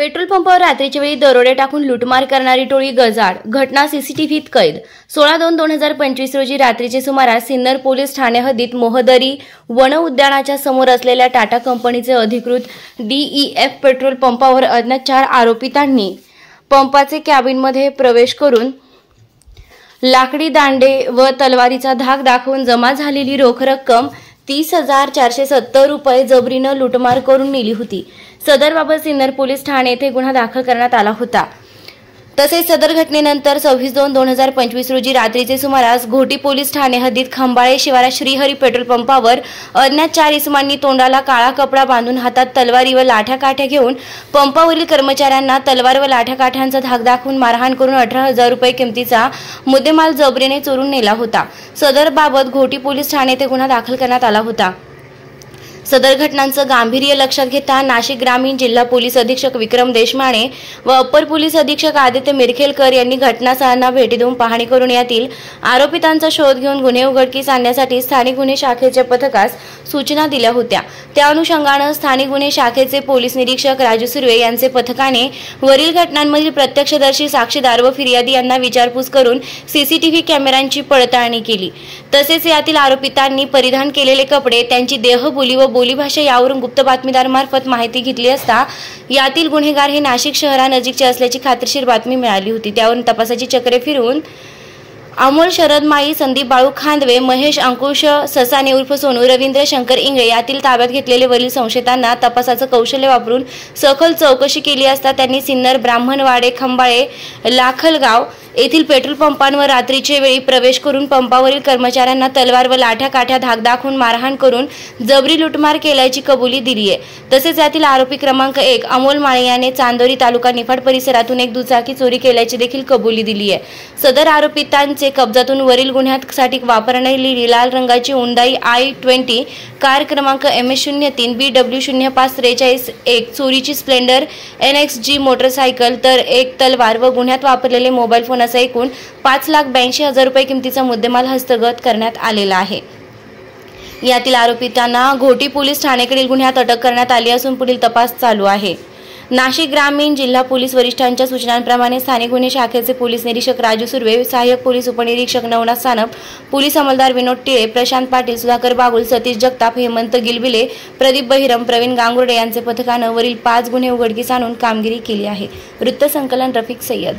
Petrol पंपावर रात्रीच्या वेळी दरोडे टाकून लूटमार करणारी टोळी गजाआड. घटना सीसीटीव्हीत कैद. 16/2/2025 रोजी रात्रीचे सुमारास सिन्नर पोलीस ठाणे हद्दीत मोहदरी वन उद्यानाच्या समोर असलेल्या टाटा कंपनीचे अधिकृत DEF पेट्रोल पंपावर अज्ञात 4 आरोपितांनी पंपाचे कॅबिनमध्ये प्रवेश करून लाकडी दांडे व तलवारीचा धाक दाखवून जमा झालेली रोख रक्कम 30,470 रुपये जबरीनं लूटमार करून नेली होती. सदरबाबत सिन्नर पोलीस ठाणे येथे गुन्हा दाखल करण्यात आला होता. तसेच सदर घटनेनंतर 26/2/2025 रोजी रात्रीचे सुमारास घोटी पोलीस ठाणे हद्दीत खंबाळे शिवारात श्रीहरी पेट्रोल पंपावर अज्ञात 4 इसमांनी तोंडाला काळा कपडा बांधून हातात तलवारी व लाठ्या काठ्या घेऊन पंपावरील कर्मचाऱ्यांना तलवार व लाठ्या काठ्यांचा धाक दाखवून मारहाण करून 18,000 रुपये किमतीचा मुद्देमाल जबरीने चोरून नेला होता. सदरबाबत घोटी पोलीस ठाणे येथे गुन्हा दाखल करण्यात आला होता. सदर घटनांचं गांभीर्य लक्षात घेता नाशिक ग्रामीण जिल्हा पोलीस अधीक्षक विक्रम देशमाने व अप्पर पोलीस अधीक्षक आदित्य मिरखेलकर यांनी घटनास्थळांना भेटी देऊन पाहणी करून यातील आरोपितांचा शोध घेऊन गुन्हे उघडकीस आणण्यासाठी स्थानिक गुन्हे शाखेच्या पथकास सूचना दिल्या होत्या. त्या अनुषंगाने स्थानिक गुन्हे शाखेचे पोलीस निरीक्षक राजू सुर्वे यांचे पथकाने वरील घटनांमधील प्रत्यक्षदर्शी, साक्षीदार व फिर्यादी यांना विचारपूस करून सीसीटीव्ही कॅमेऱ्यांची पडताळणी केली. तसेच यातील आरोपितांनी परिधान केलेले कपडे, त्यांची देहबोली व बोलीभाषा यावरून गुप्त बातमीदारांमार्फत माहिती घेतली असता यातील गुन्हेगार हे नाशिक शहरानजीकचे असल्याची खात्रीशीर बातमी मिळाली होती. त्यावरून तपासाची चक्रे फिरवून अमोल शरद माळी, संदीप बाळू खांदवे, महेश अंकुश ससाने उर्फ सोनू, रवींद्र शंकर इंगळे यातील ताब्यात घेतलेले वरील संशयितांना तपासाचं कौशल्य वापरून सखोल चौकशी केली असता त्यांनी सिन्नर, ब्राह्मणवाडे, खंबाळे, लाखलगाव येथील पेट्रोल पंपांवर रात्रीचे वेळी प्रवेश करून पंपावरील कर्मचाऱ्यांना तलवार व लाठ्या काठ्या धाक दाखवून मारहाण करून जबरी लूटमार केल्याची कबुली दिली आहे. तसेच यातील आरोपी क्रमांक 1 अमोल माळी याने चांदोरी तालुका निफाड परिसरातून एक दुचाकी चोरी केल्याची देखील कबुली दिली आहे. सदर आरोपितांचे कब्जातून वरील गुन्ह्यासाठी वापरण्यात लाल रंगाची हुंडाई i20 कार क्रमांक MS03 BW0543 1 चोरीची स्प्लेंडर NXG मोटरसायकल तर एक तलवार व गुन्ह्यात वापरलेले मोबाईल फोन असा एकूण 5,82,000 रुपये किमतीचा मुद्देमाल हस्तगत करण्यात आलेला आहे. यातील आरोपितांना घोटी पोलीस ठाणेकडील गुन्ह्यात अटक करण्यात आली असून पुढील तपास चालू आहे. नाशिक ग्रामीण जिल्हा पोलीस वरिष्ठांच्या सूचनांप्रमाणे स्थानिक गुन्हे शाखेचे पोलीस निरीक्षक राजू सुर्वे, सहाय्यक पोलीस उपनिरीक्षक नवनाथ सानप, पोलीस अंमलदार विनोद टिळे, प्रशांत पाटील, सुधाकर बागुल, सतीश जगताप, हेमंत गिलबिले, प्रदीप बहिरम, प्रवीण गांगुर्डे यांचे पथकानं वरील 5 गुन्हे उघडकीस आणून कामगिरी केली आहे. वृत्तसंकलन रफिक सय्यद.